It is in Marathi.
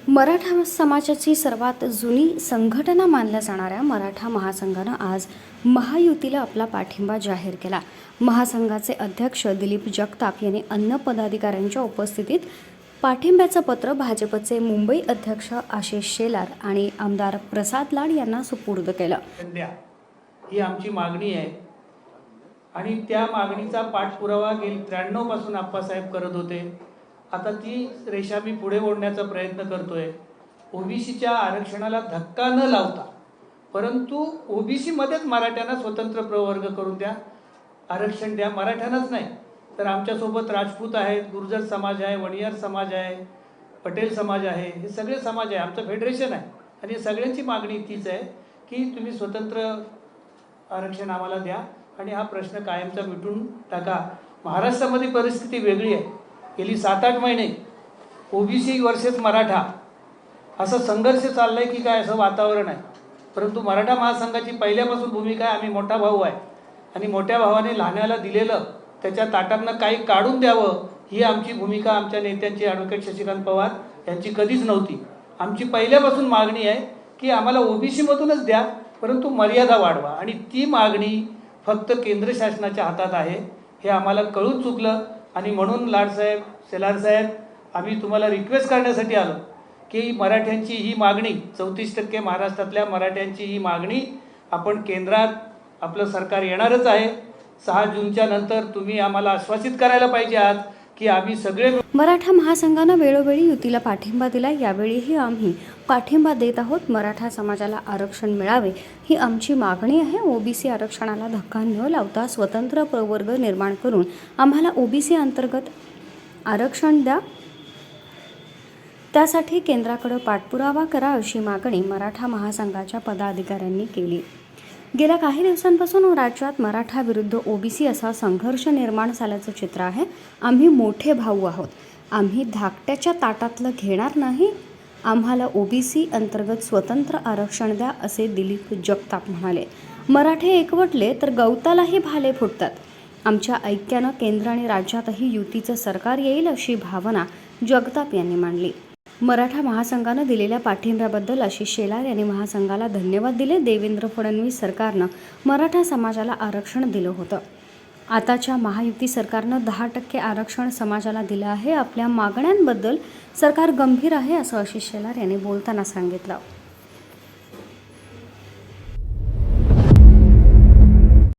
मराठा समाजाची सर्वात जुनी संघटना मानल्या जाणाऱ्या मराठा महासंघानं आज महायुतीला आपला पाठिंबा जाहीर केला। महासंघाचे अध्यक्ष दिलीप जगताप यांनी अन्य पदाधिकाऱ्यांच्या उपस्थितीत पाठिंब्याचं पत्र भाजपचे मुंबई अध्यक्ष आशिष शेलार आणि आमदार प्रसाद लाड यांना सुपूर्द केलं। ही आमची मागणी आहे आणि त्या मागणीचा पाठपुरावा गेली 93 पासून आप्पासाहेब करत होते। आता ती रेषा मी पुढे ओढण्याचा प्रयत्न करतोय। ओबीसीच्या आरक्षणाला धक्का न लावता, परंतु ओबीसी मध्येच मराठ्यांना स्वतंत्र प्रवर्ग करून द्या, आरक्षण द्या। मराठ्यांनाच नाही तर आमच्यासोबत राजपूत आहेत, गुर्जर समाज आहे, वणियार समाज आहे, पटेल समाज आहे, हे सगळे समाज आहे, आमचं फेडरेशन आहे आणि सगळ्यांची मागणी तीच आहे की तुम्ही स्वतंत्र आरक्षण आम्हाला द्या आणि हा प्रश्न कायमचा मिटून टाका। महाराष्ट्रामध्ये परिस्थिती वेगळी आहे। गेली 7-8 महिने ओबीसी वर्सेस मराठा असा संघर्ष चाललाय की काय असं वातावरण आहे, परंतु मराठा महासंघाची पहिल्यापासून भूमिका आहे, आम्ही मोठा भाऊ आहे आणि मोठ्या भावाने लहान्याला दिलेलं त्याच्या ताटातनं काही काढून द्यावं ही आमची भूमिका आमच्या नेत्यांची ॲडव्होकेट शशिकांत पवार यांची कधीच नव्हती। आमची पहिल्यापासून मागणी आहे की आम्हाला ओबीसी मधूनच द्या, परंतु मर्यादा वाढवा आणि ती मागणी फक्त केंद्र शासनाच्या हातात आहे हे आम्हाला कळून चुकलं आणि म्हणून लाडसाहेब, शेलार साहेब, आम्ही तुम्हाला रिक्वेस्ट करण्यासाठी आलो की मराठ्यांची ही मागणी 34% महाराष्ट्रातल्या मराठ्यांची ही मागणी आपण केंद्रात आपलं सरकार येणारच आहे। 6 जूनच्या नंतर तुम्ही आम्हाला आश्वासित करायला पाहिजे आज की आम्ही सगळे मराठा महासंघानं वेळोवेळी युतीला पाठिंबा दिला, यावेळीही आम्ही पाठिंबा देत आहोत। मराठा समाजाला आरक्षण मिळावे ही आमची मागणी आहे। ओबीसी आरक्षणाला धक्का न लावता स्वतंत्र प्रवर्ग निर्माण करून आम्हाला ओबीसी अंतर्गत आरक्षण द्या, त्यासाठी केंद्राकडे पाठपुरावा करा अशी मागणी मराठा महासंघाच्या पदाधिकाऱ्यांनी केली। गेल्या काही दिवसांपासून राज्यात मराठा विरुद्ध ओबीसी असा संघर्ष निर्माण झाल्याचं चित्र आहे। आम्ही मोठे भाऊ आहोत, आम्ही धाकट्याच्या ताटातलं घेणार नाही, आम्हाला ओबीसी अंतर्गत स्वतंत्र आरक्षण द्या असे दिलीप जगताप म्हणाले। मराठे एकवटले तर गवतालाही भाले फुटतात, आमच्या ऐक्यानं केंद्र आणि राज्यातही युतीचं सरकार येईल अशी भावना जगताप यांनी मांडली। मराठा महासंघानं दिलेल्या पाठिंब्याबद्दल आशिष शेलार यांनी महासंघाला धन्यवाद दिले। देवेंद्र फडणवीस सरकारनं मराठा समाजाला आरक्षण दिलं होतं, आताच्या महायुती सरकारनं 10% आरक्षण समाजाला दिलं आहे। आपल्या मागण्यांबद्दल सरकार गंभीर आहे असं आशिष शेलार यांनी बोलताना सांगितलं।